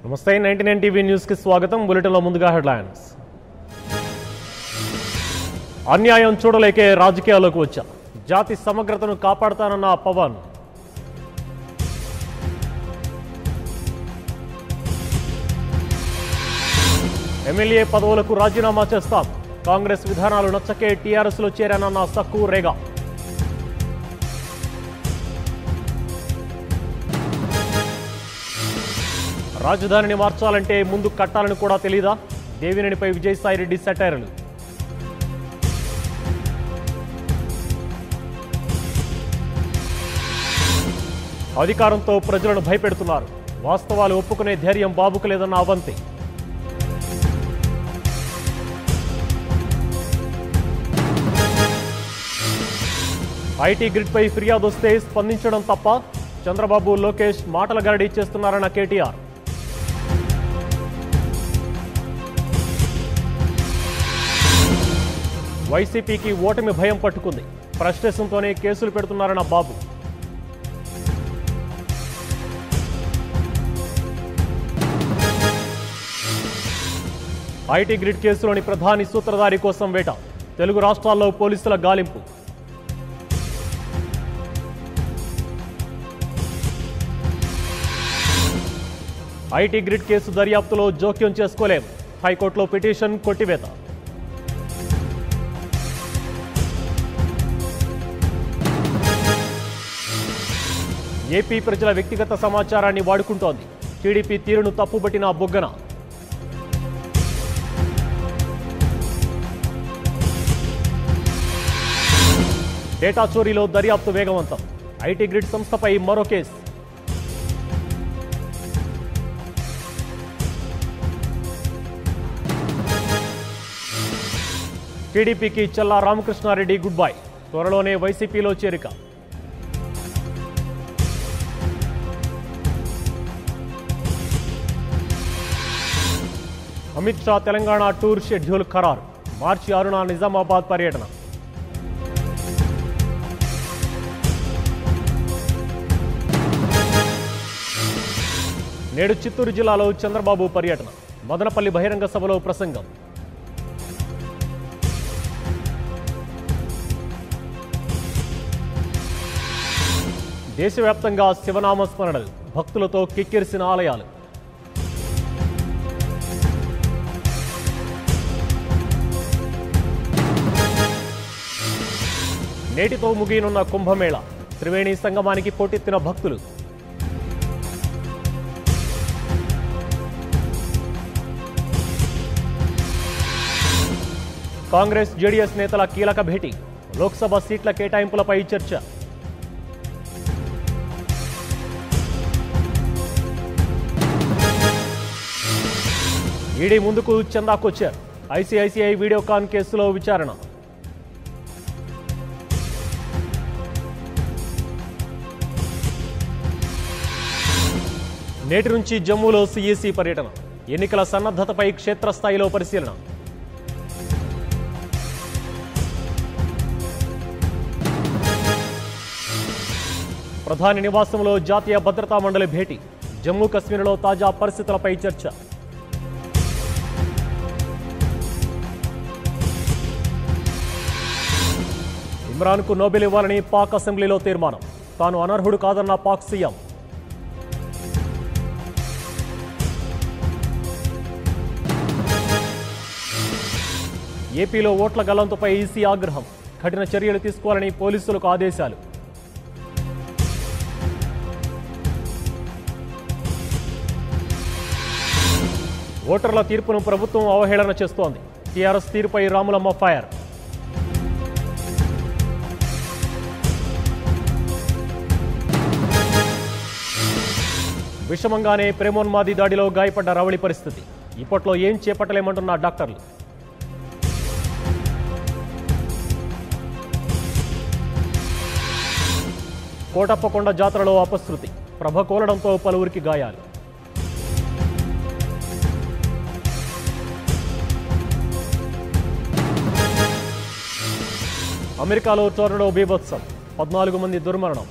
నమస్తే 99 TV news కి స్వాగతం. బులెటిన్లో ముందుగా హెడ్లైన్స్. అన్యాయం చూడలేకే రాజకీయాల్లోకి వచ్చా, జాతి సమగ్రతను కాపాడతానన్న పవన్. ఎమ్మెల్యే పదవులకు రాజీనామా చేస్తాం, కాంగ్రెస్ విధానాలు నచ్చకే టీఆర్ఎస్ లో చేరానన్న సక్కు రేగా. రాజధానిని మార్చాలంటే ముందు కట్టాలని కూడా తెలీదా? దేవినేనిపై విజయసాయిరెడ్డి సెటైర్లు. అధికారంతో ప్రజలను భయపెడుతున్నారు, వాస్తవాలు ఒప్పుకునే ధైర్యం బాబుకు లేదన్న అవంతి. ఐటీ గ్రిడ్ పై ఫిర్యాదు వస్తే స్పందించడం తప్ప, చంద్రబాబు లోకేష్ మాటల గరడీ చేస్తున్నారన్న కేటీఆర్. వైసీపీకి ఓటమి భయం పట్టుకుంది, ఫ్రస్ట్రేషన్తోనే కేసులు పెడుతున్నారన్న బాబు. ఐటీ గ్రిడ్ కేసులోని ప్రధాని సూత్రధారి కోసం వేట, తెలుగు రాష్ట్రాల్లో పోలీసుల గాలింపు. ఐటీ గ్రిడ్ కేసు దర్యాప్తులో జోక్యం చేసుకోలేం, హైకోర్టులో పిటిషన్ కొట్టివేత. ఏపీ ప్రజల వ్యక్తిగత సమాచారాన్ని వాడుకుంటోంది, టీడీపీ తీరును తప్పుబట్టిన బుగ్గన. డేటా చోరీలో దర్యాప్తు వేగవంతం, ఐటీ గ్రిడ్ సంస్థపై మరో కేసు. టీడీపీకి చల్లా రామకృష్ణారెడ్డి గుడ్ బై, త్వరలోనే వైసీపీలో చేరిక. అమిత్ షా తెలంగాణ టూర్ షెడ్యూల్ ఖరారు, మార్చి 6న నిజామాబాద్ పర్యటన. నేడు చిత్తూరు జిల్లాలో చంద్రబాబు పర్యటన, మదనపల్లి బహిరంగ సభలో ప్రసంగం. దేశవ్యాప్తంగా శివనామ స్మరణలు, భక్తులతో కిక్కిరిసిన ఆలయాలు. నేటితో ముగియనున్న కుంభమేళ, త్రివేణి సంగమానికి పోటెత్తిన భక్తులు. కాంగ్రెస్ జేడీఎస్ నేతల కీలక భేటీ, లోక్సభ సీట్ల కేటాయింపులపై చర్చ. ఈడీ ముందుకు చందా కొచ్చారు, ఐసీఐసీఐ వీడియోకాన్ కేసులో విచారణ. నేటి నుంచి జమ్మూలో సీఈసీ పర్యటన, ఎన్నికల సన్నద్ధతపై క్షేత్రస్థాయిలో పరిశీలన. ప్రధాని నివాసంలో జాతీయ భద్రతా మండలి భేటీ, జమ్మూ కశ్మీర్లో తాజా పరిస్థితులపై చర్చ. ఇమ్రాన్కు నోబెల్ ఇవ్వాలని పాక్ అసెంబ్లీలో తీర్మానం, తాను అనర్హుడు కాదన్న పాక్ సీఎం. ఏపీలో ఓట్ల గల్లంతుపై ఈసీ ఆగ్రహం, కఠిన చర్యలు తీసుకోవాలని పోలీసులకు ఆదేశాలు. ఓటర్ల తీర్పును ప్రభుత్వం అవహేళన చేస్తోంది, టీఆర్ఎస్ తీరుపై రాములమ్మ ఫైర్. విషమంగానే ప్రేమోన్మాది దాడిలో గాయపడ్డ రవళి పరిస్థితి, ఇప్పట్లో ఏం చేపట్టలేమంటున్న డాక్టర్లు. కోటప్పకొండ జాతరలో అపశృతి, ప్రభ కోలడంతో పలువురికి గాయాలు. అమెరికాలో టోర్నడో బీభత్సం, 14 మంది దుర్మరణం.